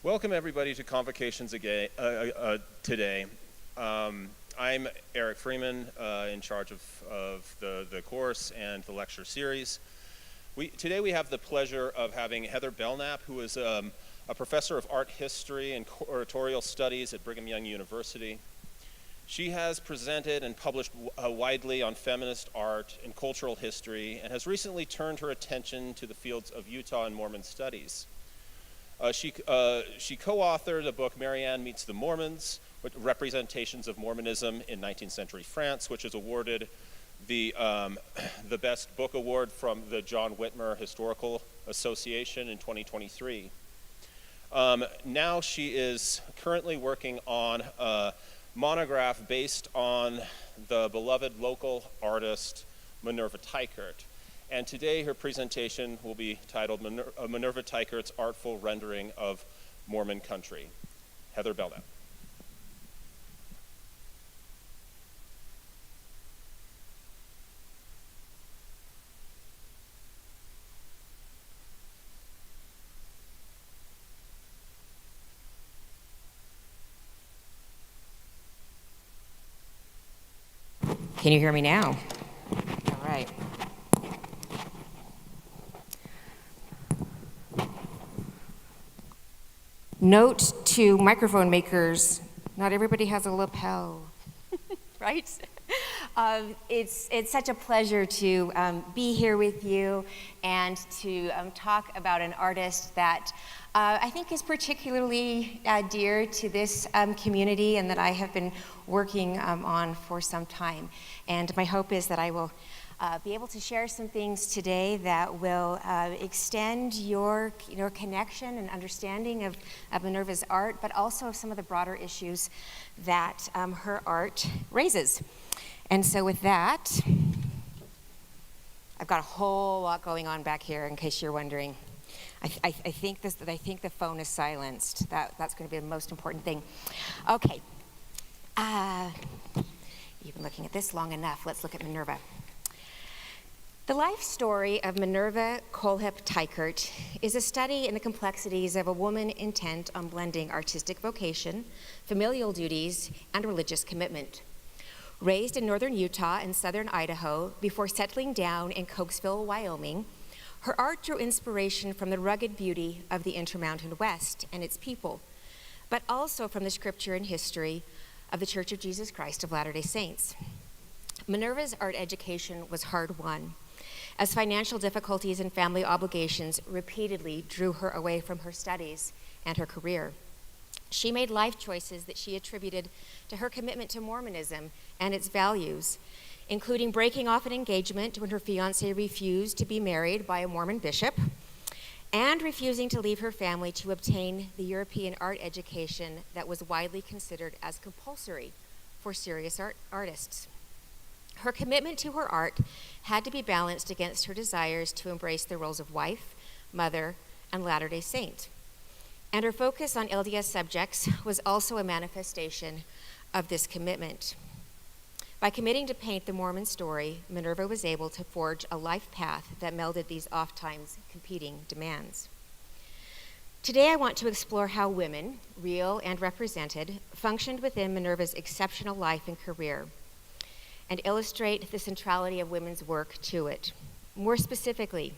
Welcome everybody to Convocations again, today. I'm Eric Freeman, in charge of the course and the lecture series. Today we have the pleasure of having Heather Belnap, who is a professor of art history and curatorial studies at Brigham Young University. She has presented and published widely on feminist art and cultural history, and has recently turned her attention to the fields of Utah and Mormon studies. She co-authored a book, Marianne Meets the Mormons, Representations of Mormonism in 19th Century France, which is awarded the Best Book Award from the John Whitmer Historical Association in 2023. Now she is currently working on a monograph based on the beloved local artist Minerva Teichert. And today her presentation will be titled Minerva Teichert's Artful Rendering of Mormon Country. Heather Belnap. Can you hear me now? All right. Note to microphone makers, not everybody has a lapel. Right? It's such a pleasure to be here with you and to talk about an artist that I think is particularly dear to this community and that I have been working on for some time. And my hope is that I will be able to share some things today that will extend your connection and understanding of Minerva's art, but also of some of the broader issues that her art raises. And so with that, I've got a whole lot going on back here in case you're wondering. I think the phone is silenced. That's going to be the most important thing. Okay. You've been looking at this long enough. Let's look at Minerva. The life story of Minerva Colhep Teichert is a study in the complexities of a woman intent on blending artistic vocation, familial duties, and religious commitment. Raised in northern Utah and southern Idaho before settling down in Cokesville, Wyoming, her art drew inspiration from the rugged beauty of the Intermountain West and its people, but also from the scripture and history of the Church of Jesus Christ of Latter-day Saints. Minerva's art education was hard-won, as financial difficulties and family obligations repeatedly drew her away from her studies and her career. She made life choices that she attributed to her commitment to Mormonism and its values, including breaking off an engagement when her fiancé refused to be married by a Mormon bishop, and refusing to leave her family to obtain the European art education that was widely considered as compulsory for serious artists. Her commitment to her art had to be balanced against her desires to embrace the roles of wife, mother, and Latter-day Saint. And her focus on LDS subjects was also a manifestation of this commitment. By committing to paint the Mormon story, Minerva was able to forge a life path that melded these oft-times competing demands. Today I want to explore how women, real and represented, functioned within Minerva's exceptional life and career, and illustrate the centrality of women's work to it. More specifically,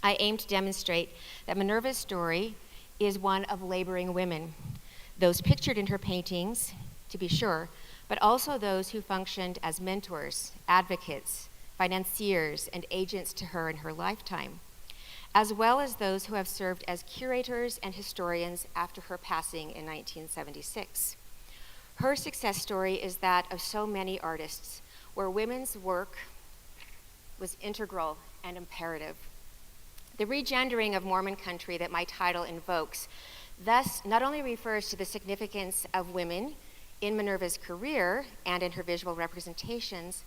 I aim to demonstrate that Minerva's story is one of laboring women, those pictured in her paintings, to be sure, but also those who functioned as mentors, advocates, financiers, and agents to her in her lifetime, as well as those who have served as curators and historians after her passing in 1976. Her success story is that of so many artists, where women's work was integral and imperative. The regendering of Mormon country that my title invokes thus not only refers to the significance of women in Minerva's career and in her visual representations,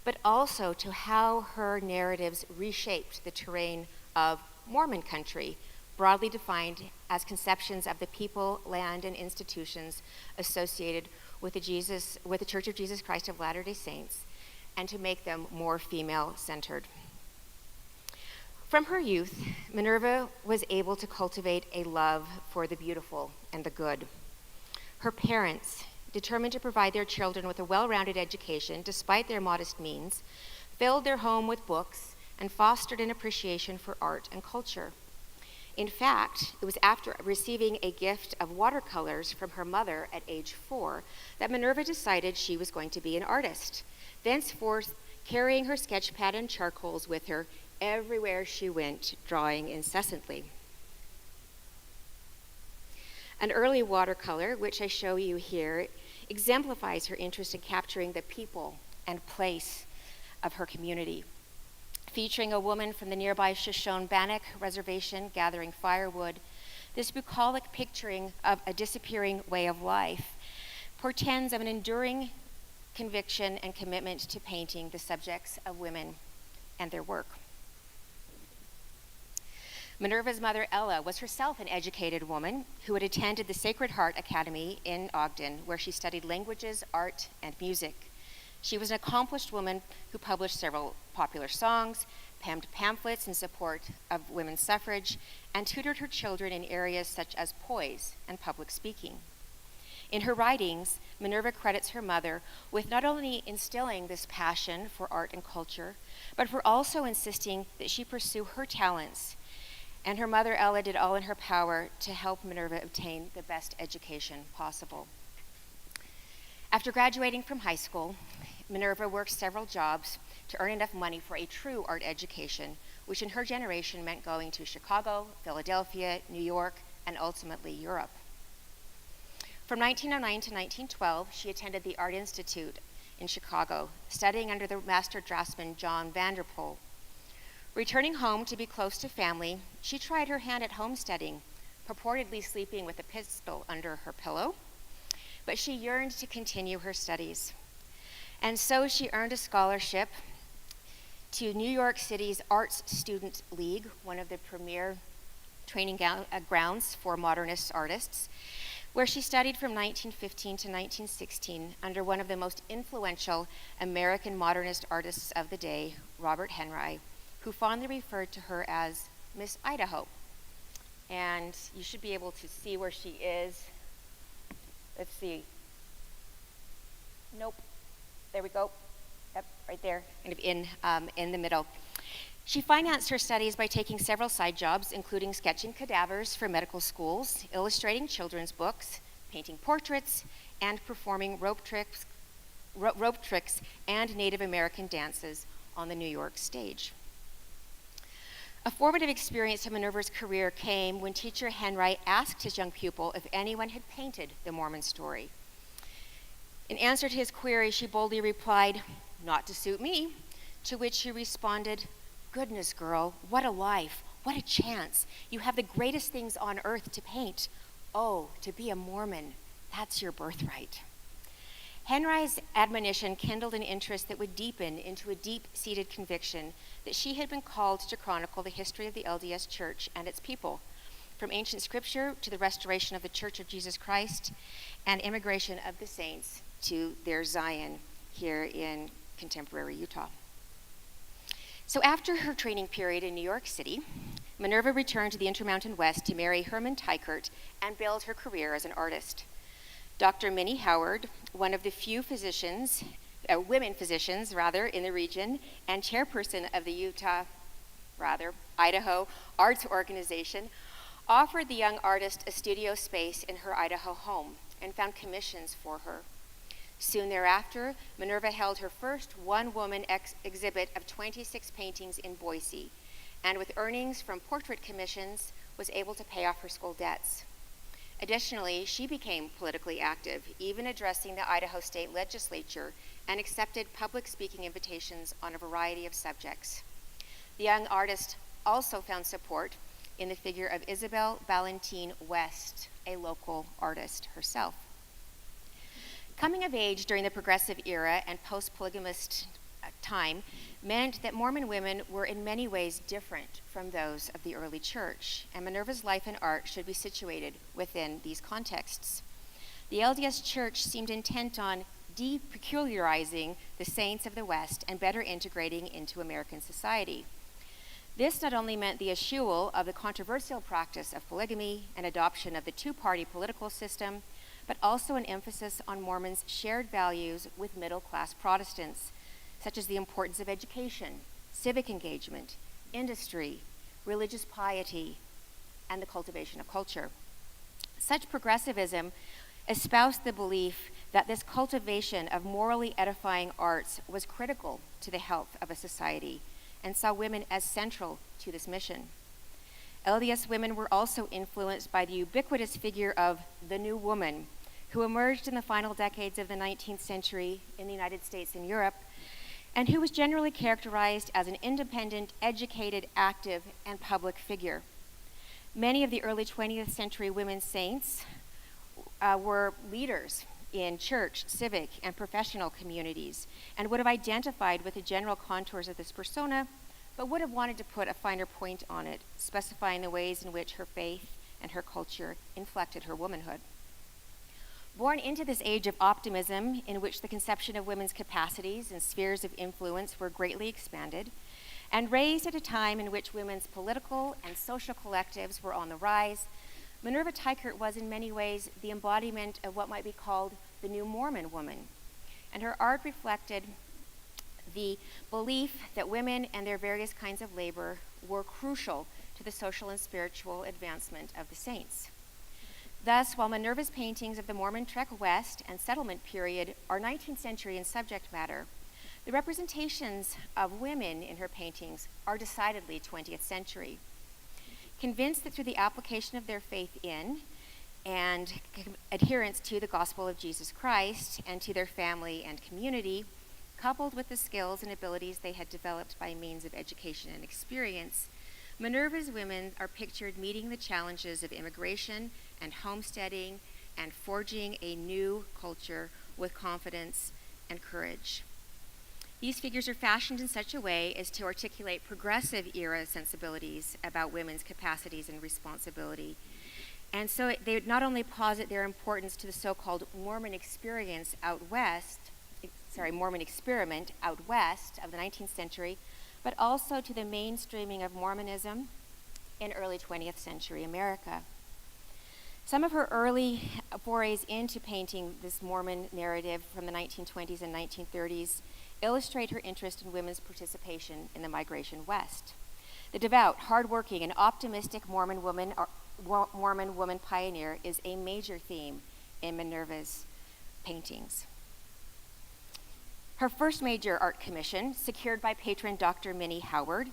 but also to how her narratives reshaped the terrain of Mormon country, broadly defined as conceptions of the people, land, and institutions associated with the Church of Jesus Christ of Latter-day Saints, and to make them more female-centered. From her youth, Minerva was able to cultivate a love for the beautiful and the good. Her parents, determined to provide their children with a well-rounded education despite their modest means, filled their home with books and fostered an appreciation for art and culture. In fact, it was after receiving a gift of watercolors from her mother at age 4 that Minerva decided she was going to be an artist, thenceforth carrying her sketch pad and charcoals with her everywhere she went, drawing incessantly. An early watercolor, which I show you here, exemplifies her interest in capturing the people and place of her community. Featuring a woman from the nearby Shoshone-Bannock Reservation gathering firewood, this bucolic picturing of a disappearing way of life portends of an enduring conviction and commitment to painting the subjects of women and their work. Minerva's mother, Ella, was herself an educated woman who had attended the Sacred Heart Academy in Ogden, where she studied languages, art, and music. She was an accomplished woman who published several popular songs, penned pamphlets in support of women's suffrage, and tutored her children in areas such as poise and public speaking. In her writings, Minerva credits her mother with not only instilling this passion for art and culture, but for also insisting that she pursue her talents. And her mother, Ella, did all in her power to help Minerva obtain the best education possible. After graduating from high school, Minerva worked several jobs to earn enough money for a true art education, which in her generation meant going to Chicago, Philadelphia, New York, and ultimately Europe. From 1909 to 1912, she attended the Art Institute in Chicago, studying under the master draftsman John Vanderpoel. Returning home to be close to family, she tried her hand at homesteading, purportedly sleeping with a pistol under her pillow, but she yearned to continue her studies. And so she earned a scholarship to New York City's Arts Student League, one of the premier training grounds for modernist artists, where she studied from 1915 to 1916 under one of the most influential American modernist artists of the day, Robert Henry, who fondly referred to her as Miss Idaho. And you should be able to see where she is. Let's see. Nope. There we go. Yep, right there, kind of in the middle. She financed her studies by taking several side jobs, including sketching cadavers for medical schools, illustrating children's books, painting portraits, and performing rope tricks and Native American dances on the New York stage. A formative experience of Minerva's career came when teacher Henry asked his young pupil if anyone had painted the Mormon story. In answer to his query, she boldly replied, "Not to suit me," to which he responded, "Goodness, girl, what a life, what a chance. You have the greatest things on earth to paint. Oh, to be a Mormon, that's your birthright." Henry's admonition kindled an interest that would deepen into a deep-seated conviction that she had been called to chronicle the history of the LDS Church and its people, from ancient scripture to the restoration of the Church of Jesus Christ and immigration of the saints to their Zion here in contemporary Utah. So after her training period in New York City, Minerva returned to the Intermountain West to marry Herman Teichert and build her career as an artist. Dr. Minnie Howard, one of the few women physicians in the region, and chairperson of the Idaho Arts Organization, offered the young artist a studio space in her Idaho home and found commissions for her. Soon thereafter, Minerva held her first one-woman exhibit of 26 paintings in Boise, and with earnings from portrait commissions, was able to pay off her school debts. Additionally, she became politically active, even addressing the Idaho State Legislature, and accepted public speaking invitations on a variety of subjects. The young artist also found support in the figure of Isabel Ballantine West, a local artist herself. Coming of age during the Progressive Era and post-polygamist time meant that Mormon women were in many ways different from those of the early church, and Minerva's life and art should be situated within these contexts. The LDS Church seemed intent on depeculiarizing the saints of the West and better integrating into American society. This not only meant the eschewal of the controversial practice of polygamy and adoption of the two-party political system, but also an emphasis on Mormons' shared values with middle-class Protestants, such as the importance of education, civic engagement, industry, religious piety, and the cultivation of culture. Such progressivism espoused the belief that this cultivation of morally edifying arts was critical to the health of a society and saw women as central to this mission. LDS women were also influenced by the ubiquitous figure of the New Woman, who emerged in the final decades of the 19th century in the United States and Europe, and who was generally characterized as an independent, educated, active, and public figure. Many of the early 20th century women saints were leaders in church, civic, and professional communities, and would have identified with the general contours of this persona, but would have wanted to put a finer point on it, specifying the ways in which her faith and her culture inflected her womanhood. Born into this age of optimism, in which the conception of women's capacities and spheres of influence were greatly expanded, and raised at a time in which women's political and social collectives were on the rise, Minerva Teichert was in many ways the embodiment of what might be called the new Mormon woman, and her art reflected the belief that women and their various kinds of labor were crucial to the social and spiritual advancement of the saints. Thus, while Minerva's paintings of the Mormon Trek West and settlement period are 19th century in subject matter, the representations of women in her paintings are decidedly 20th century. Convinced that through the application of their faith in and adherence to the gospel of Jesus Christ and to their family and community, coupled with the skills and abilities they had developed by means of education and experience, Minerva's women are pictured meeting the challenges of immigration and homesteading and forging a new culture with confidence and courage. These figures are fashioned in such a way as to articulate progressive era sensibilities about women's capacities and responsibility. And so they not only posit their importance to the so-called Mormon experiment out west of the 19th century, but also to the mainstreaming of Mormonism in early 20th century America. Some of her early forays into painting this Mormon narrative from the 1920s and 1930s illustrate her interest in women's participation in the migration west. The devout, hardworking, and optimistic Mormon woman pioneer is a major theme in Minerva's paintings. Her first major art commission, secured by patron Dr. Minnie Howard,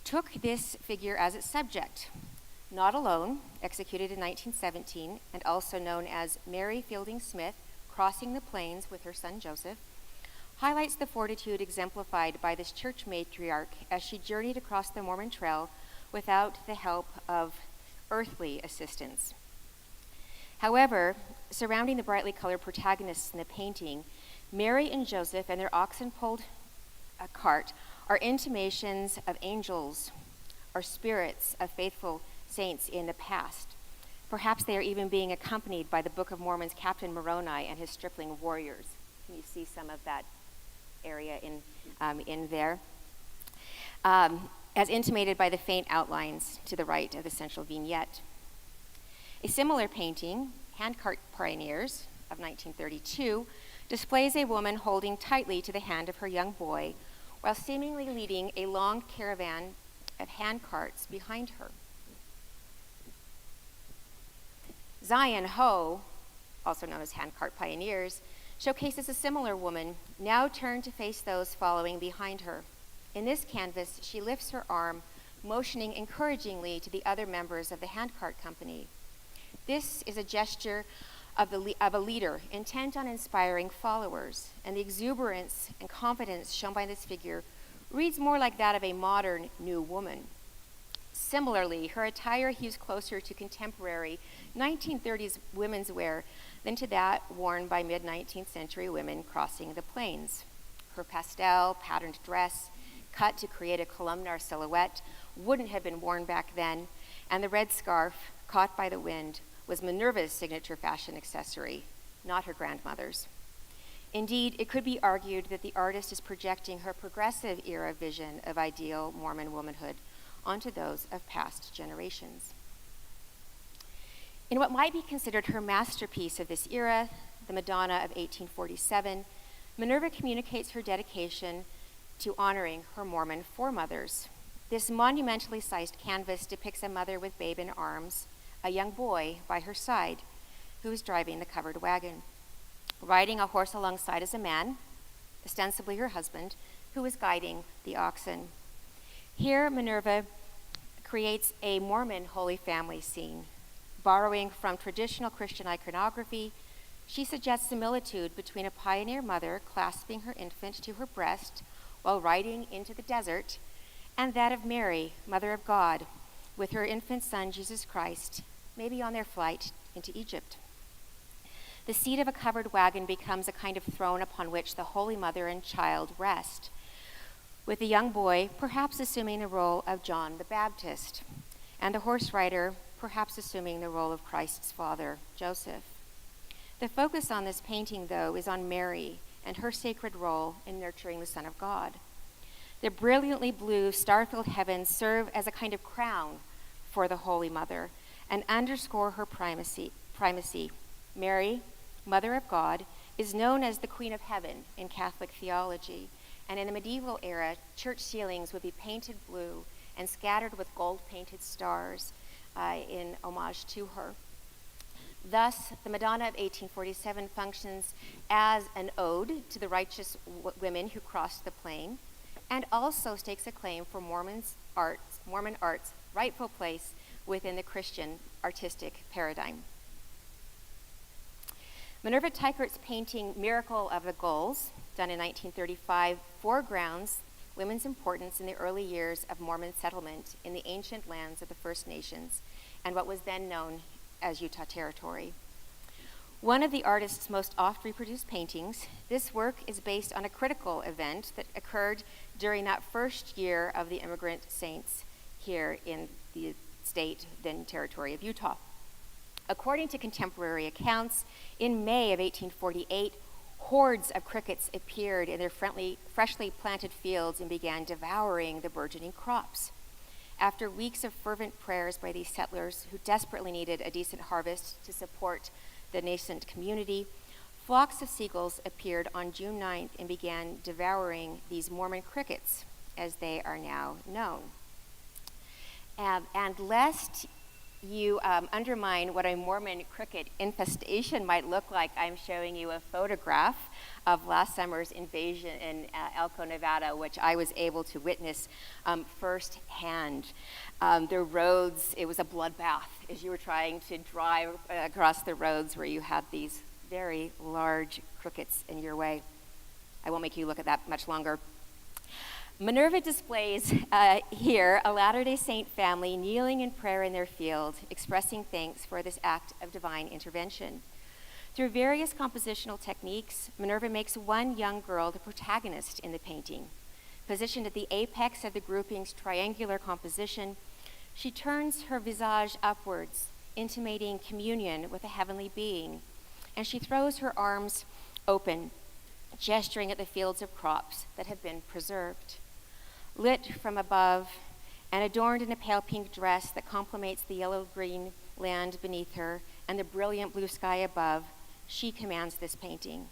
took this figure as its subject. Not Alone, executed in 1917, and also known as Mary Fielding Smith Crossing the Plains with her son Joseph, highlights the fortitude exemplified by this church matriarch as she journeyed across the Mormon Trail without the help of earthly assistance. However, surrounding the brightly colored protagonists in the painting, Mary and Joseph and their oxen-pulled cart are intimations of angels or spirits of faithful saints in the past. Perhaps they are even being accompanied by the Book of Mormon's Captain Moroni and his stripling warriors. Can you see some of that area in there? As intimated by the faint outlines to the right of the central vignette. A similar painting, Handcart Pioneers of 1932, displays a woman holding tightly to the hand of her young boy while seemingly leading a long caravan of handcarts behind her. Zion Ho, also known as Handcart Pioneers, showcases a similar woman, now turned to face those following behind her. In this canvas, she lifts her arm, motioning encouragingly to the other members of the handcart company. This is a gesture of a leader intent on inspiring followers, and the exuberance and confidence shown by this figure reads more like that of a modern new woman. Similarly, her attire hews closer to contemporary 1930s women's wear than to that worn by mid-19th century women crossing the plains. Her pastel patterned dress, cut to create a columnar silhouette, wouldn't have been worn back then, and the red scarf, caught by the wind, was Minerva's signature fashion accessory, not her grandmother's. Indeed, it could be argued that the artist is projecting her progressive era vision of ideal Mormon womanhood onto those of past generations. In what might be considered her masterpiece of this era, the Madonna of 1847, Minerva communicates her dedication to honoring her Mormon foremothers. This monumentally sized canvas depicts a mother with babe in arms, a young boy by her side, who is driving the covered wagon. Riding a horse alongside is a man, ostensibly her husband, who is guiding the oxen. Here, Minerva creates a Mormon Holy Family scene. Borrowing from traditional Christian iconography, she suggests similitude between a pioneer mother clasping her infant to her breast while riding into the desert, and that of Mary, Mother of God, with her infant son, Jesus Christ, maybe on their flight into Egypt. The seat of a covered wagon becomes a kind of throne upon which the Holy Mother and child rest, with the young boy perhaps assuming the role of John the Baptist, and the horse rider perhaps assuming the role of Christ's father, Joseph. The focus on this painting, though, is on Mary and her sacred role in nurturing the Son of God. The brilliantly blue, star-filled heavens serve as a kind of crown for the Holy Mother and underscore her primacy. Mary, Mother of God, is known as the Queen of Heaven in Catholic theology, and in the medieval era, church ceilings would be painted blue and scattered with gold-painted stars in homage to her. Thus, the Madonna of 1847 functions as an ode to the righteous women who crossed the plain, and also stakes a claim for Mormon art's rightful place within the Christian artistic paradigm. Minerva Teichert's painting Miracle of the Gulls, done in 1935, foregrounds women's importance in the early years of Mormon settlement in the ancient lands of the First Nations and what was then known as Utah Territory. One of the artist's most oft-reproduced paintings, this work is based on a critical event that occurred during that first year of the immigrant saints here in the state, then territory of Utah. According to contemporary accounts, in May of 1848, hordes of crickets appeared in their freshly planted fields and began devouring the burgeoning crops. After weeks of fervent prayers by these settlers who desperately needed a decent harvest to support the nascent community, flocks of seagulls appeared on June 9th and began devouring these Mormon crickets, as they are now known. And lest you undermine what a Mormon cricket infestation might look like, I'm showing you a photograph of last summer's invasion in Elko, Nevada, which I was able to witness firsthand. The roads, it was a bloodbath as you were trying to drive across the roads where you had these very large crickets in your way. I won't make you look at that much longer. Minerva displays here a Latter-day Saint family kneeling in prayer in their field, expressing thanks for this act of divine intervention. Through various compositional techniques, Minerva makes one young girl the protagonist in the painting. Positioned at the apex of the grouping's triangular composition, she turns her visage upwards, intimating communion with a heavenly being, and she throws her arms open, gesturing at the fields of crops that have been preserved. Lit from above and adorned in a pale pink dress that complements the yellow-green land beneath her and the brilliant blue sky above, she commands this painting.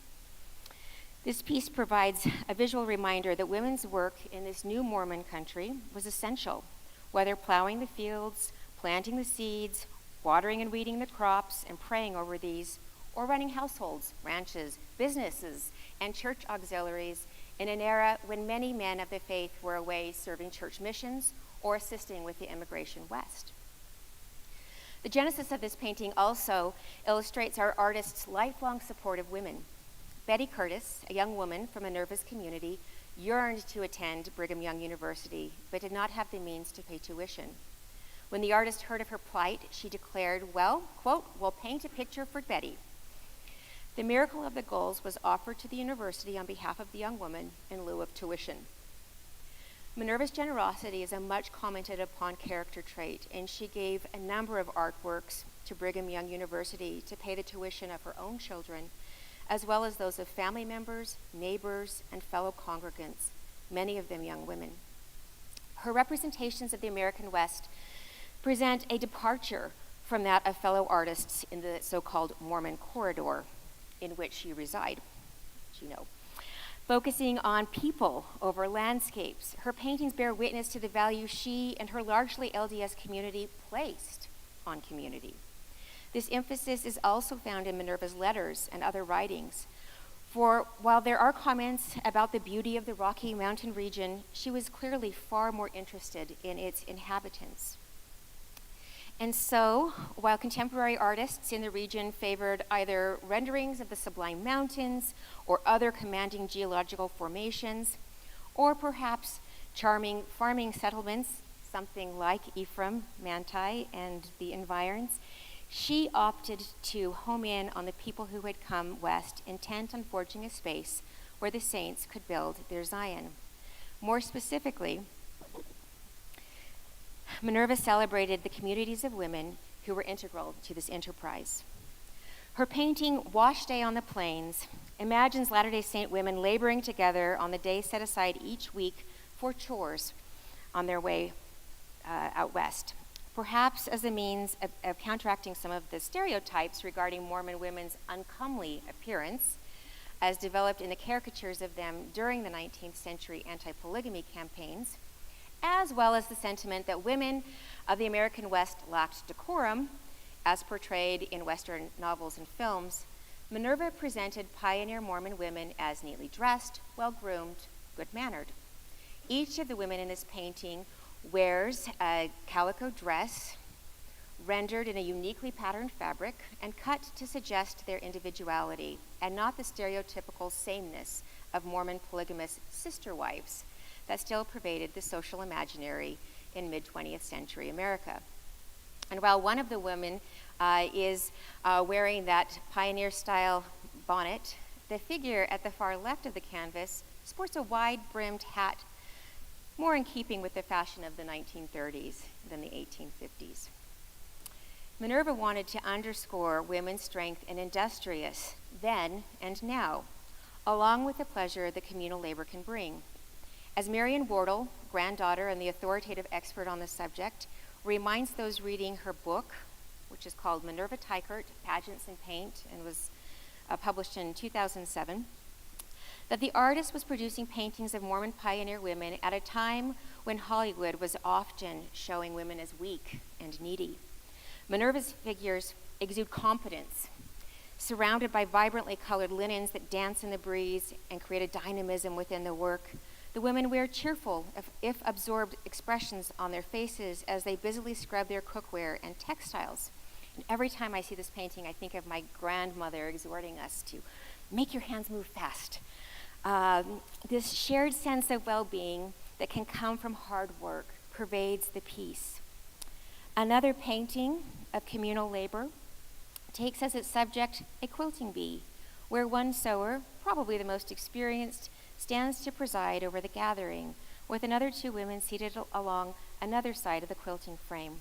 This piece provides a visual reminder that women's work in this new Mormon country was essential, whether plowing the fields, planting the seeds, watering and weeding the crops, and praying over these, or running households, ranches, businesses, and church auxiliaries in an era when many men of the faith were away serving church missions or assisting with the immigration west. The genesis of this painting also illustrates our artist's lifelong support of women. Betty Curtis, a young woman from Minerva's community, yearned to attend Brigham Young University, but did not have the means to pay tuition. When the artist heard of her plight, she declared, well, quote, "We'll paint a picture for Betty." The Miracle of the Gulls was offered to the university on behalf of the young woman in lieu of tuition. Minerva's generosity is a much commented upon character trait, and she gave a number of artworks to Brigham Young University to pay the tuition of her own children, as well as those of family members, neighbors, and fellow congregants, many of them young women. Her representations of the American West present a departure from that of fellow artists in the so-called Mormon corridor in which you reside, as you know. Focusing on people over landscapes, her paintings bear witness to the value she and her largely LDS community placed on community. This emphasis is also found in Minerva's letters and other writings. For while there are comments about the beauty of the Rocky Mountain region, she was clearly far more interested in its inhabitants. And so, while contemporary artists in the region favored either renderings of the Sublime Mountains or other commanding geological formations, or perhaps charming farming settlements, something like Ephraim, Manti, and the environs, she opted to home in on the people who had come west, intent on forging a space where the saints could build their Zion. More specifically, Minerva celebrated the communities of women who were integral to this enterprise. Her painting, Wash Day on the Plains, imagines Latter-day Saint women laboring together on the day set aside each week for chores on their way out west, perhaps as a means of counteracting some of the stereotypes regarding Mormon women's uncomely appearance, as developed in the caricatures of them during the 19th century anti-polygamy campaigns, as well as the sentiment that women of the American West lacked decorum, as portrayed in Western novels and films. Minerva presented pioneer Mormon women as neatly dressed, well-groomed, good-mannered. Each of the women in this painting wears a calico dress rendered in a uniquely patterned fabric and cut to suggest their individuality and not the stereotypical sameness of Mormon polygamous sister wives that still pervaded the social imaginary in mid-20th century America. And while one of the women is wearing that pioneer-style bonnet, the figure at the far left of the canvas sports a wide-brimmed hat, more in keeping with the fashion of the 1930s than the 1850s. Minerva wanted to underscore women's strength and industrious then and now, along with the pleasure that communal labor can bring. As Marion Wardle, granddaughter and the authoritative expert on the subject, reminds those reading her book, which is called Minerva Teichert, Pageants in Paint, and was published in 2007, that the artist was producing paintings of Mormon pioneer women at a time when Hollywood was often showing women as weak and needy. Minerva's figures exude competence, surrounded by vibrantly colored linens that dance in the breeze and create a dynamism within the work. The women wear cheerful, if absorbed, expressions on their faces as they busily scrub their cookware and textiles. And every time I see this painting, I think of my grandmother exhorting us to make your hands move fast. This shared sense of well-being that can come from hard work pervades the piece. Another painting of communal labor takes as its subject a quilting bee, where one sewer, probably the most experienced, stands to preside over the gathering, with another two women seated along another side of the quilting frame.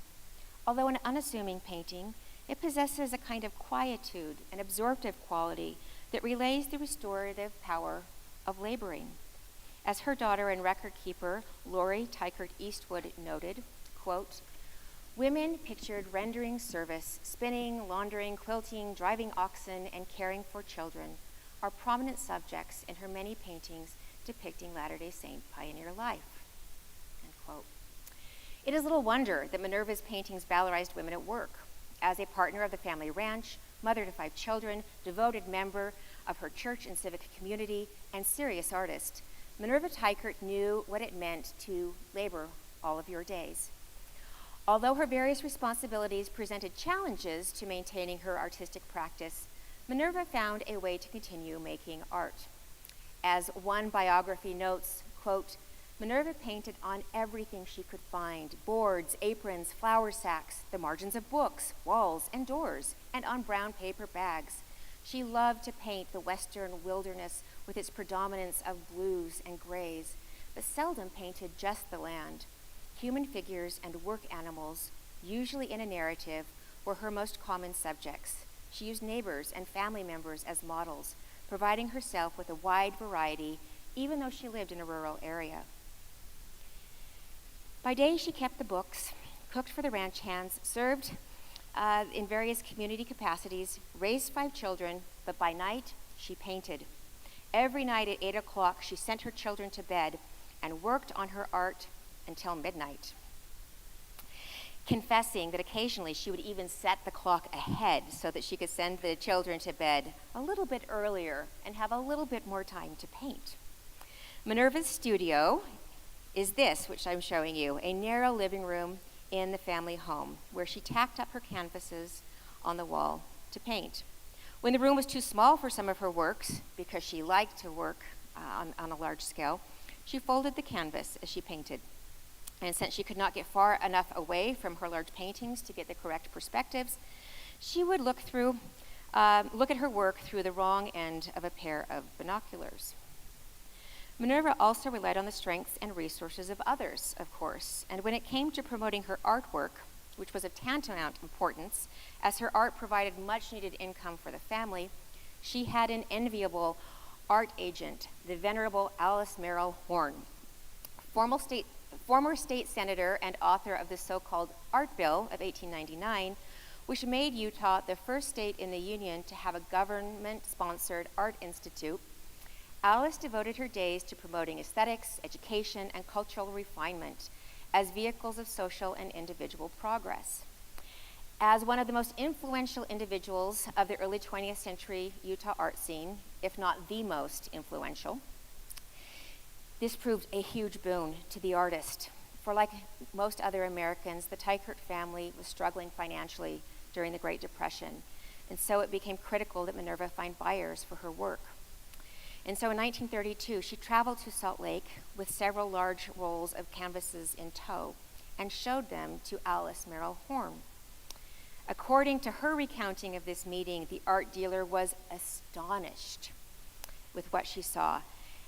Although an unassuming painting, it possesses a kind of quietude and absorptive quality that relays the restorative power of laboring. As her daughter and record keeper, Lori Teichert Eastwood, noted, quote, "Women pictured rendering service, spinning, laundering, quilting, driving oxen, and caring for children are prominent subjects in her many paintings depicting Latter-day Saint pioneer life." End quote. It is little wonder that Minerva's paintings valorized women at work. As a partner of the family ranch, mother to 5 children, devoted member of her church and civic community, and serious artist, Minerva Teichert knew what it meant to labor all of your days. Although her various responsibilities presented challenges to maintaining her artistic practice, Minerva found a way to continue making art. As one biography notes, quote, "Minerva painted on everything she could find: boards, aprons, flour sacks, the margins of books, walls, and doors, and on brown paper bags. She loved to paint the western wilderness with its predominance of blues and grays, but seldom painted just the land. Human figures and work animals, usually in a narrative, were her most common subjects. She used neighbors and family members as models, providing herself with a wide variety, even though she lived in a rural area." By day, she kept the books, cooked for the ranch hands, served in various community capacities, raised 5 children, but by night, she painted. Every night at 8 o'clock, she sent her children to bed and worked on her art until midnight, confessing that occasionally she would even set the clock ahead so that she could send the children to bed a little bit earlier and have a little bit more time to paint. Minerva's studio is this, which I'm showing you, a narrow living room in the family home where she tacked up her canvases on the wall to paint. When the room was too small for some of her works, because she liked to work on a large scale, she folded the canvas as she painted. And since she could not get far enough away from her large paintings to get the correct perspectives, she would look at her work through the wrong end of a pair of binoculars. Minerva also relied on the strengths and resources of others, of course, and when it came to promoting her artwork, which was of tantamount importance, as her art provided much-needed income for the family, she had an enviable art agent, the Venerable Alice Merrill Horne, former state senator and author of the so-called Art Bill of 1899, which made Utah the first state in the Union to have a government-sponsored art institute. Alice devoted her days to promoting aesthetics, education, and cultural refinement as vehicles of social and individual progress. As one of the most influential individuals of the early 20th century Utah art scene, if not the most influential, this proved a huge boon to the artist. For like most other Americans, the Teichert family was struggling financially during the Great Depression, and so it became critical that Minerva find buyers for her work. And so in 1932, she traveled to Salt Lake with several large rolls of canvases in tow and showed them to Alice Merrill Horne. According to her recounting of this meeting, the art dealer was astonished with what she saw,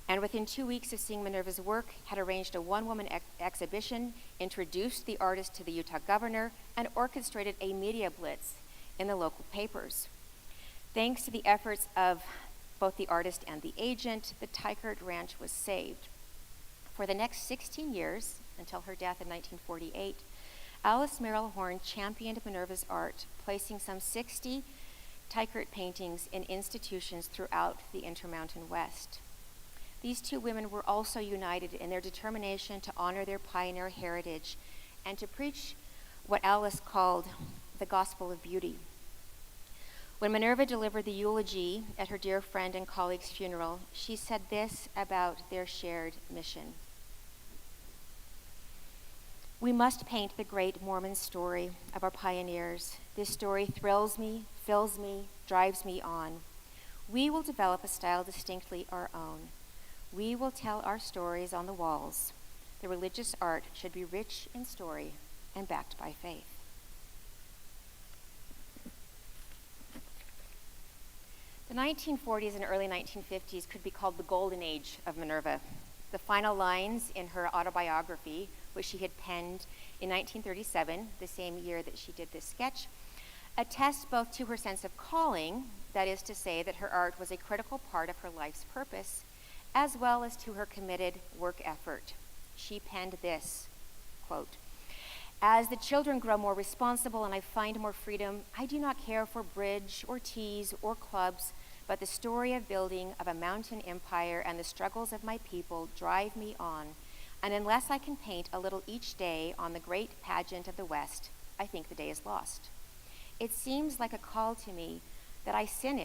and within 2 weeks of seeing Minerva's work, had arranged a one-woman exhibition, introduced the artist to the Utah governor, and orchestrated a media blitz in the local papers. Thanks to the efforts of both the artist and the agent, the Teichert Ranch was saved. For the next 16 years, until her death in 1948, Alice Merrill Horne championed Minerva's art, placing some 60 Teichert paintings in institutions throughout the Intermountain West. These two women were also united in their determination to honor their pioneer heritage and to preach what Alice called the gospel of beauty. When Minerva delivered the eulogy at her dear friend and colleague's funeral, she said this about their shared mission. We must paint the great Mormon story of our pioneers. This story thrills me, fills me, drives me on. We will develop a style distinctly our own. We will tell our stories on the walls. The religious art should be rich in story and backed by faith. The 1940s and early 1950s could be called the golden age of Minerva. The final lines in her autobiography, which she had penned in 1937, the same year that she did this sketch, attest both to her sense of calling, that is to say that her art was a critical part of her life's purpose, as well as to her committed work effort. She penned this, quote, "As the children grow more responsible and I find more freedom, I do not care for bridge or teas or clubs, but the story of building of a mountain empire and the struggles of my people drive me on, and unless I can paint a little each day on the great pageant of the West, I think the day is lost. It seems like a call to me that I sin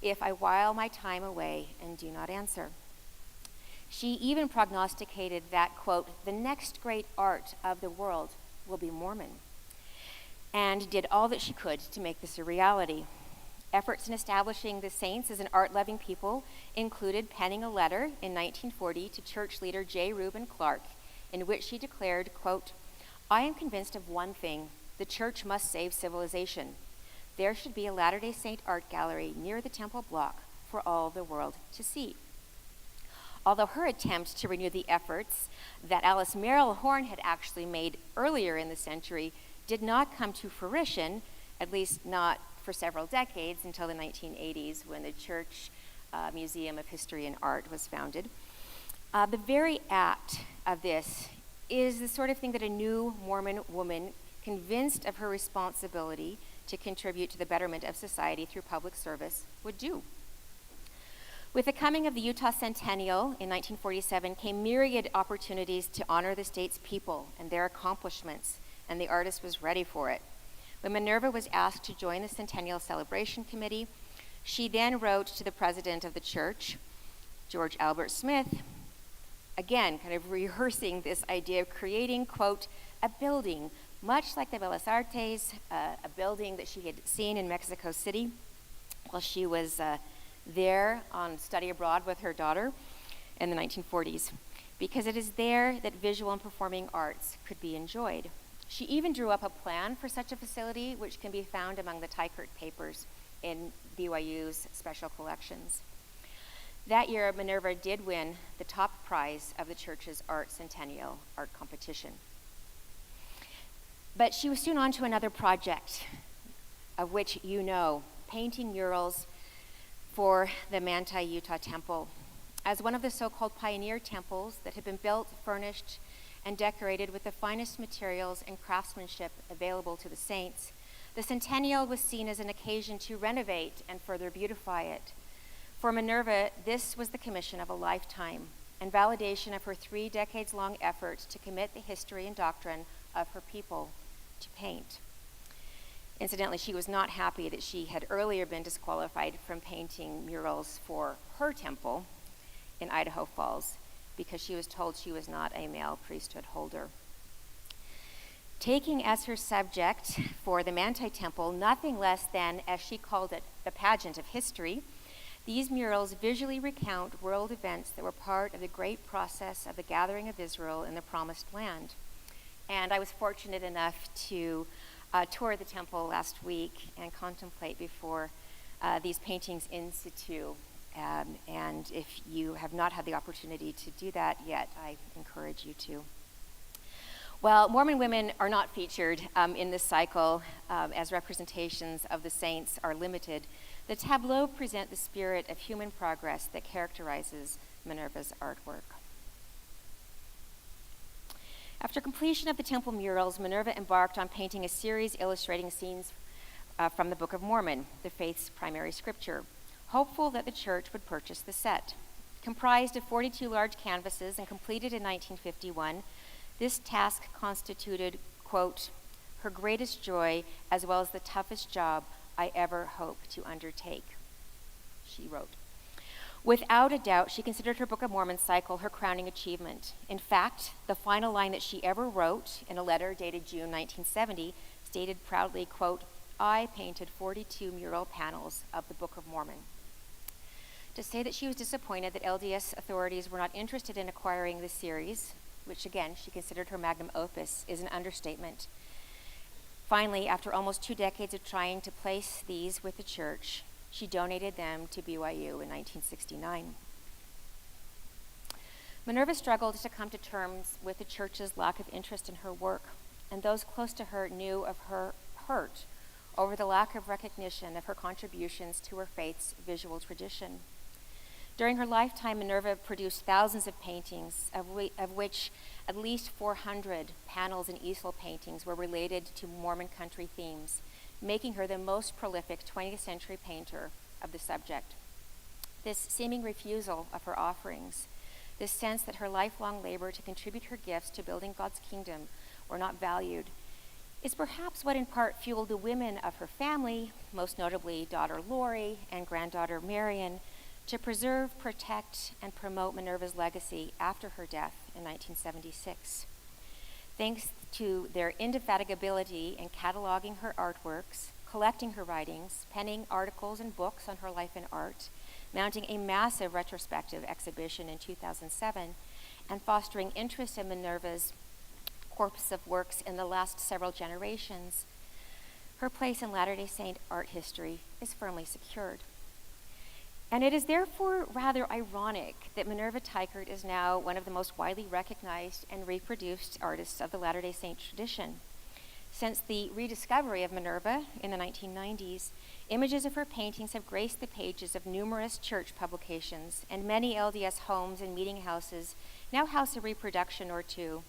if I while my time away and do not answer." She even prognosticated that, quote, "the next great art of the world will be Mormon," and did all that she could to make this a reality. Efforts in establishing the Saints as an art-loving people included penning a letter in 1940 to church leader J. Reuben Clark, in which she declared, quote, "I am convinced of one thing, the church must save civilization. There should be a Latter-day Saint art gallery near the temple block for all the world to see." Although her attempt to renew the efforts that Alice Merrill Horne had actually made earlier in the century did not come to fruition, at least not for several decades, until the 1980s when the Church Museum of History and Art was founded. The very act of this is the sort of thing that a new Mormon woman, convinced of her responsibility to contribute to the betterment of society through public service, would do. With the coming of the Utah Centennial in 1947 came myriad opportunities to honor the state's people and their accomplishments, and the artist was ready for it. When Minerva was asked to join the Centennial Celebration Committee, she then wrote to the president of the church, George Albert Smith, again, kind of rehearsing this idea of creating, quote, a building, much like the Bellas Artes, a building that she had seen in Mexico City while she was there on study abroad with her daughter in the 1940s, because it is there that visual and performing arts could be enjoyed. She even drew up a plan for such a facility, which can be found among the Tykert papers in BYU's special collections. That year, Minerva did win the top prize of the church's Art Centennial art competition. But she was soon on to another project, of which you know, painting murals for the Manti, Utah Temple. As one of the so-called pioneer temples that had been built, furnished, and decorated with the finest materials and craftsmanship available to the saints, the Centennial was seen as an occasion to renovate and further beautify it. For Minerva, this was the commission of a lifetime and validation of her 3 decades-long effort to commit the history and doctrine of her people to paint. Incidentally, she was not happy that she had earlier been disqualified from painting murals for her temple in Idaho Falls because she was told she was not a male priesthood holder. Taking as her subject for the Manti Temple nothing less than, as she called it, the pageant of history, these murals visually recount world events that were part of the great process of the gathering of Israel in the Promised Land. And I was fortunate enough to tour the temple last week and contemplate before these paintings in situ. And if you have not had the opportunity to do that yet, I encourage you to. Well, Mormon women are not featured in this cycle as representations of the saints are limited. The tableaux present the spirit of human progress that characterizes Minerva's artwork. After completion of the temple murals, Minerva embarked on painting a series illustrating scenes from the Book of Mormon, the faith's primary scripture, hopeful that the church would purchase the set. Comprised of 42 large canvases and completed in 1951, this task constituted, quote, her greatest joy as well as the toughest job I ever hope to undertake, she wrote. Without a doubt, she considered her Book of Mormon cycle her crowning achievement. In fact, the final line that she ever wrote in a letter dated June 1970 stated proudly, quote, I painted 42 mural panels of the Book of Mormon. To say that she was disappointed that LDS authorities were not interested in acquiring the series, which again she considered her magnum opus, is an understatement. Finally, after almost 2 decades of trying to place these with the church, she donated them to BYU in 1969. Minerva struggled to come to terms with the church's lack of interest in her work, and those close to her knew of her hurt over the lack of recognition of her contributions to her faith's visual tradition. During her lifetime, Minerva produced thousands of paintings, of which at least 400 panels and easel paintings were related to Mormon country themes, making her the most prolific 20th century painter of the subject. This seeming refusal of her offerings, this sense that her lifelong labor to contribute her gifts to building God's kingdom were not valued, is perhaps what in part fueled the women of her family, most notably daughter Lori and granddaughter Marion, to preserve, protect, and promote Minerva's legacy after her death in 1976. Thanks to their indefatigability in cataloging her artworks, collecting her writings, penning articles and books on her life and art, mounting a massive retrospective exhibition in 2007, and fostering interest in Minerva's corpus of works in the last several generations, her place in Latter-day Saint art history is firmly secured. And it is therefore rather ironic that Minerva Tykert is now one of the most widely recognized and reproduced artists of the Latter-day Saint tradition. Since the rediscovery of Minerva in the 1990s, images of her paintings have graced the pages of numerous church publications, and many LDS homes and meeting houses now house a reproduction or two.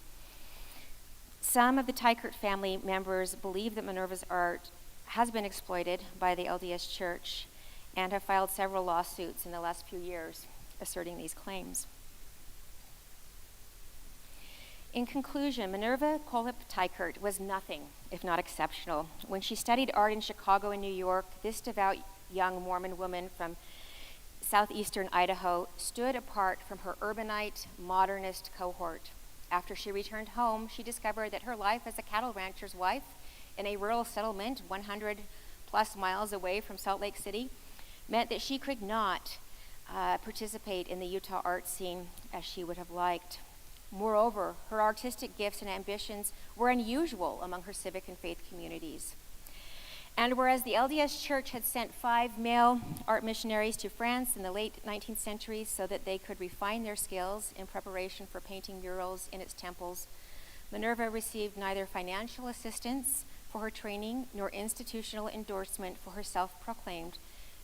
Some of the Teichert family members believe that Minerva's art has been exploited by the LDS Church and have filed several lawsuits in the last few years asserting these claims. In conclusion, Minerva Kohlhepp Teichert was nothing if not exceptional. When she studied art in Chicago and New York, this devout young Mormon woman from southeastern Idaho stood apart from her urbanite, modernist cohort. After she returned home, she discovered that her life as a cattle rancher's wife in a rural settlement 100 plus miles away from Salt Lake City meant that she could not participate in the Utah art scene as she would have liked. Moreover, her artistic gifts and ambitions were unusual among her civic and faith communities. And whereas the LDS Church had sent 5 male art missionaries to France in the late 19th century so that they could refine their skills in preparation for painting murals in its temples, Minerva received neither financial assistance for her training nor institutional endorsement for her self-proclaimed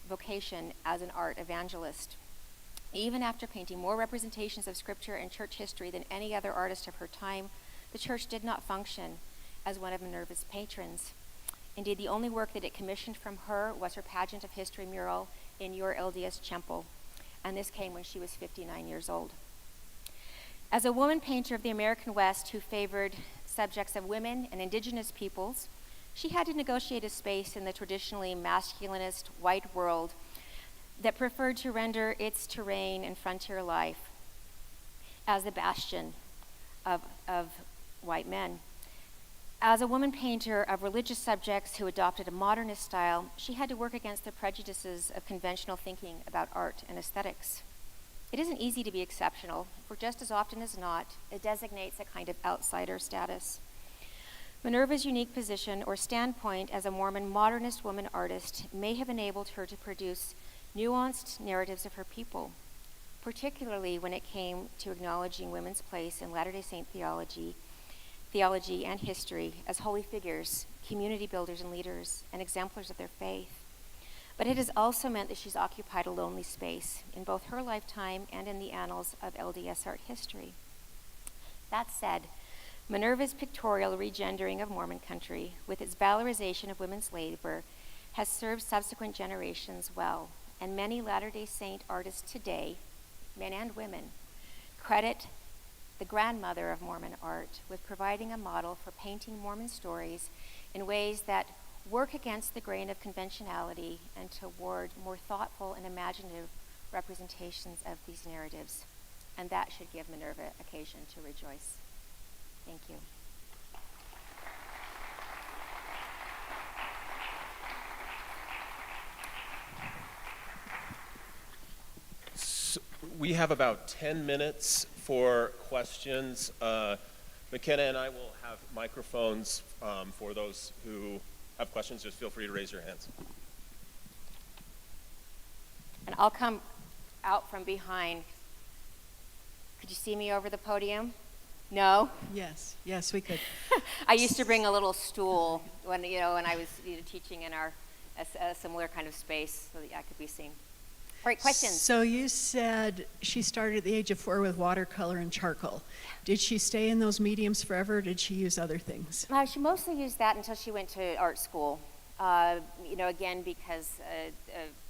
vocation as an art evangelist. Even after painting more representations of scripture and church history than any other artist of her time, the church did not function as one of Minerva's patrons. Indeed, the only work that it commissioned from her was her pageant of history mural in Your LDS Temple, and this came when she was 59 years old. As a woman painter of the American West who favored subjects of women and indigenous peoples, she had to negotiate a space in the traditionally masculinist white world that preferred to render its terrain and frontier life as the bastion of white men. As a woman painter of religious subjects who adopted a modernist style, she had to work against the prejudices of conventional thinking about art and aesthetics. It isn't easy to be exceptional, for just as often as not, it designates a kind of outsider status. Minerva's unique position or standpoint as a Mormon modernist woman artist may have enabled her to produce nuanced narratives of her people, particularly when it came to acknowledging women's place in Latter-day Saint theology and history as holy figures, community builders and leaders, and exemplars of their faith. But it has also meant that she's occupied a lonely space in both her lifetime and in the annals of LDS art history. That said, Minerva's pictorial regendering of Mormon country, with its valorization of women's labor, has served subsequent generations well, and many Latter-day Saint artists today, men and women, credit the grandmother of Mormon art with providing a model for painting Mormon stories in ways that work against the grain of conventionality and toward more thoughtful and imaginative representations of these narratives. And that should give Minerva occasion to rejoice. Thank you. So we have about 10 minutes for questions. McKenna and I will have microphones for those who have questions. Just feel free to raise your hands. And I'll come out from behind. Could you see me over the podium? No? Yes, we could. I used to bring a little stool when I was teaching in a similar kind of space so that I could be seen. All right, questions? So you said she started at the age of 4 with watercolor and charcoal. Did she stay in those mediums forever, or did she use other things? She mostly used that until she went to art school. Again, because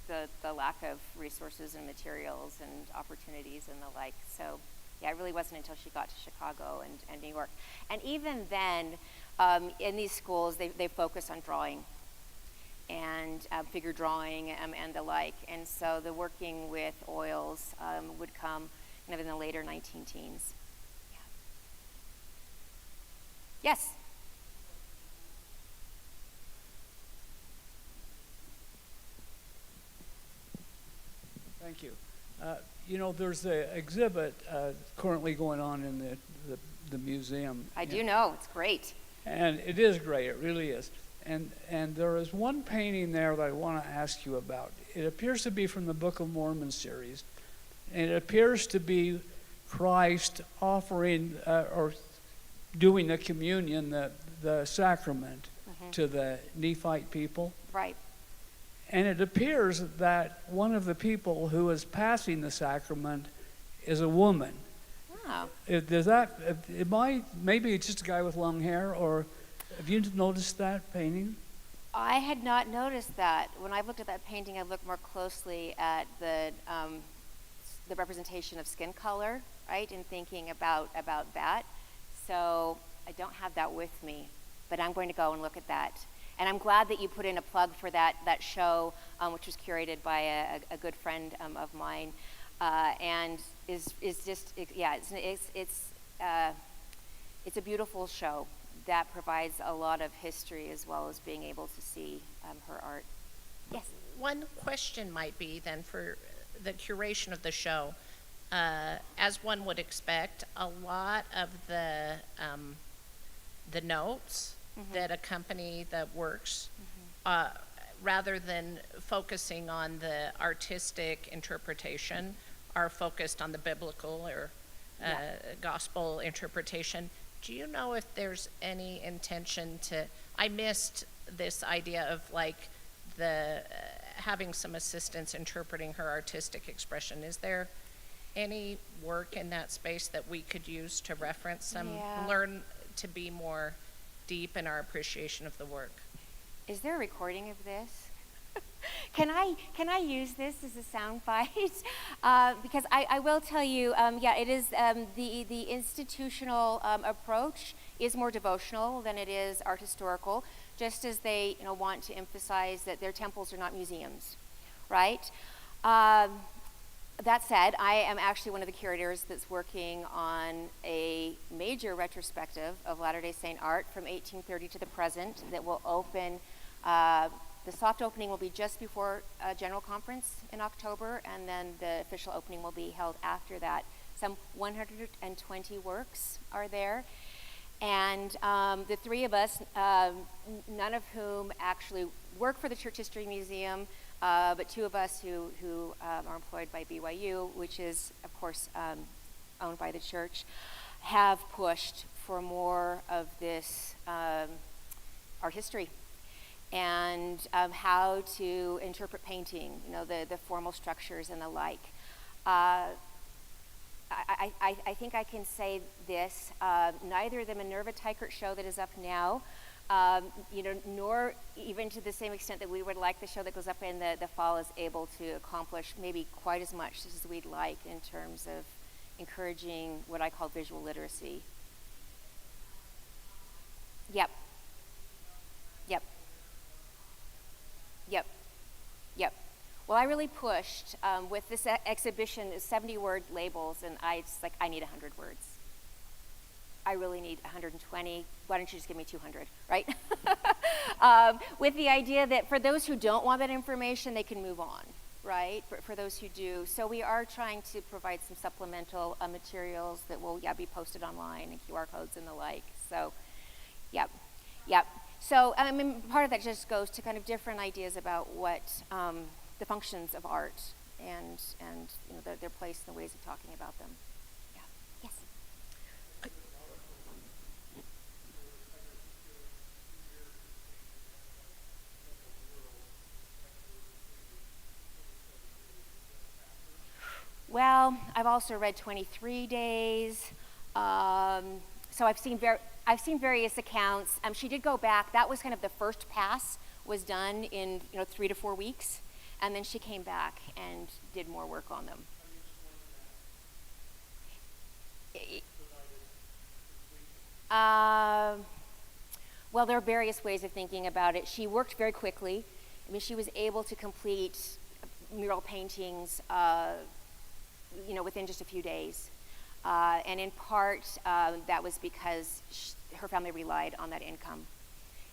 of the lack of resources and materials and opportunities and the like. So, yeah, it really wasn't until she got to Chicago and New York. And even then, in these schools, they focus on drawing and figure drawing and the like. And so the working with oils would come kind of in the later 19-teens. Yeah. Yes? Thank you. There's an exhibit currently going on in the museum. I do know. It's great. And it is great. It really is. And there is one painting there that I want to ask you about. It appears to be from the Book of Mormon series. And it appears to be Christ offering or doing the communion, the sacrament, to the Nephite people. Right. And it appears that one of the people who is passing the sacrament is a woman. Oh. Does that, maybe it's just a guy with long hair, or have you noticed that painting? I had not noticed that. When I looked at that painting, I looked more closely at the representation of skin color, right, and thinking about that. So I don't have that with me, but I'm going to go and look at that. And I'm glad that you put in a plug for that show, which was curated by a good friend of mine, and is just it's a beautiful show that provides a lot of history as well as being able to see her art. Yes. One question might be then for the curation of the show. As one would expect, a lot of the notes that accompany the works, rather than focusing on the artistic interpretation, are focused on the biblical or gospel interpretation. Do you know if there's any intention to, I missed this idea of like the having some assistance interpreting her artistic expression. Is there any work in that space that we could use to reference some, learn to be more deep in our appreciation of the work? Is there a recording of this? Can I use this as a sound bite? Because I will tell you, it is the institutional approach is more devotional than it is art historical. Just as they want to emphasize that their temples are not museums, right? That said, I am actually one of the curators that's working on a major retrospective of Latter-day Saint art from 1830 to the present that will open. The soft opening will be just before a general conference in October, and then the official opening will be held after that. Some 120 works are there. And the three of us, none of whom actually work for the Church History Museum, but two of us who are employed by BYU, which is, of course, owned by the church, have pushed for more of this art history and how to interpret painting, the formal structures and the like. I think I can say this, neither the Minerva Teichert show that is up now, nor even to the same extent that we would like the show that goes up in the fall is able to accomplish maybe quite as much as we'd like in terms of encouraging what I call visual literacy. Yep. Well, I really pushed with this exhibition, 70-word labels, and I need 100 words. I really need 120. Why don't you just give me 200, right? With the idea that for those who don't want that information, they can move on, right? For those who do. So we are trying to provide some supplemental materials that will, be posted online and QR codes and the like. So, yep. So, part of that just goes to kind of different ideas about what the functions of art and their place and the ways of talking about them. Yeah. Yes. Well, I've also read 23 Days. So I've seen various accounts. She did go back. That was kind of the first pass was done in 3 to 4 weeks, and then she came back and did more work on them. Well, there are various ways of thinking about it. She worked very quickly. She was able to complete mural paintings, within just a few days. And in part, that was because her family relied on that income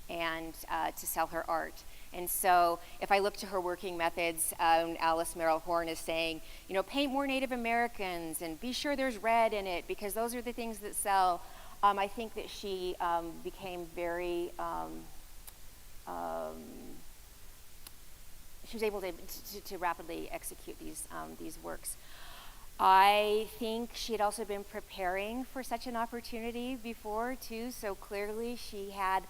and to sell her art. And so if I look to her working methods, Alice Merrill Horn is saying, paint more Native Americans and be sure there's red in it because those are the things that sell. I think that she became very, she was able to rapidly execute these works. I think she had also been preparing for such an opportunity before too, so clearly she had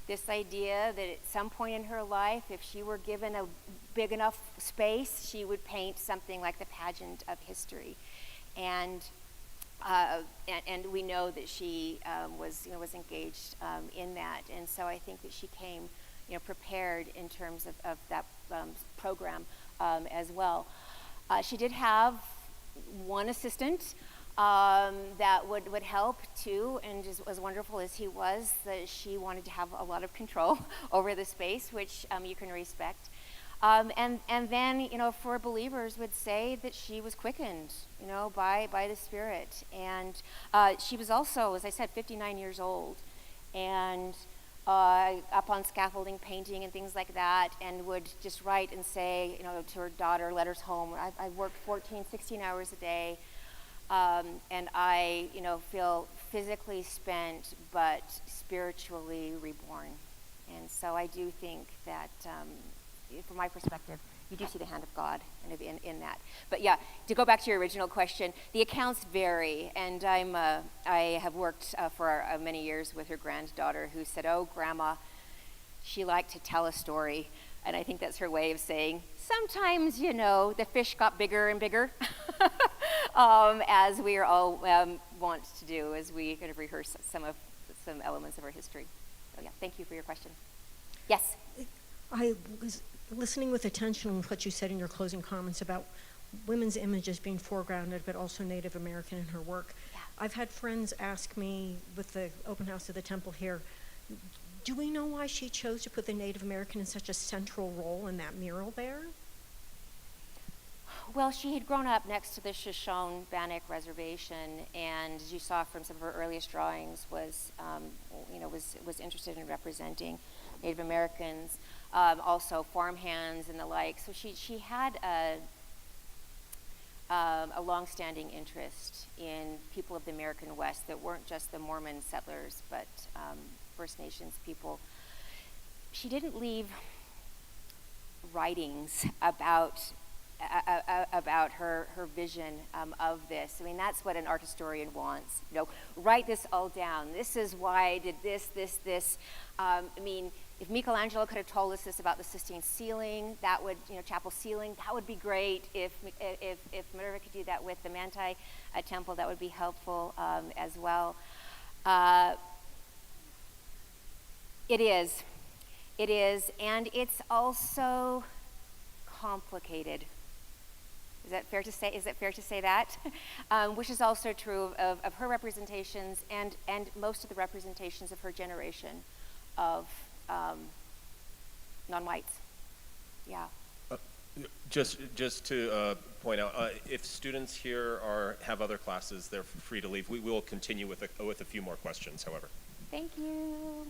this idea that at some point in her life, if she were given a big enough space, she would paint something like the pageant of history. And and we know that she was engaged in that, and so I think that she came, prepared in terms of that program as well. She did have one assistant that would help too, and just as wonderful as he was, that she wanted to have a lot of control over the space, which you can respect. And then, for believers would say that she was quickened, by the Spirit. And she was also, as I said, 59 years old, and up on scaffolding, painting and things like that, and would just write and say, to her daughter, letters home, I worked 14, 16 hours a day, and I, feel physically spent, but spiritually reborn. And so I do think that, from my perspective, you do see the hand of God in that. But yeah, to go back to your original question, the accounts vary, and I have worked for many years with her granddaughter, who said, "Oh, Grandma, she liked to tell a story," and I think that's her way of saying sometimes, the fish got bigger and bigger, as we are all want to do as we kind of rehearse some elements of our history. So yeah, thank you for your question. Yes. I was listening with attention to what you said in your closing comments about women's images being foregrounded, but also Native American in her work. Yeah. I've had friends ask me with the open house of the temple here, do we know why she chose to put the Native American in such a central role in that mural there? Well, she had grown up next to the Shoshone-Bannock Reservation, and as you saw from some of her earliest drawings, was interested in representing Native Americans, also farmhands and the like. So she had a long-standing interest in people of the American West that weren't just the Mormon settlers, but First Nations people. She didn't leave writings about her vision of this. I mean, that's what an art historian wants. Write this all down. This is why I did this. I mean, if Michelangelo could have told us this about the Sistine ceiling, that would, chapel ceiling, that would be great. If Minerva could do that with the Manti temple, that would be helpful as well. It is, and it's also complicated. Is that fair to say that? Which is also true of her representations and most of the representations of her generation of non-whites. Yeah. Just to point out, if students here have other classes, they're free to leave. We will continue with a few more questions, however. Thank you.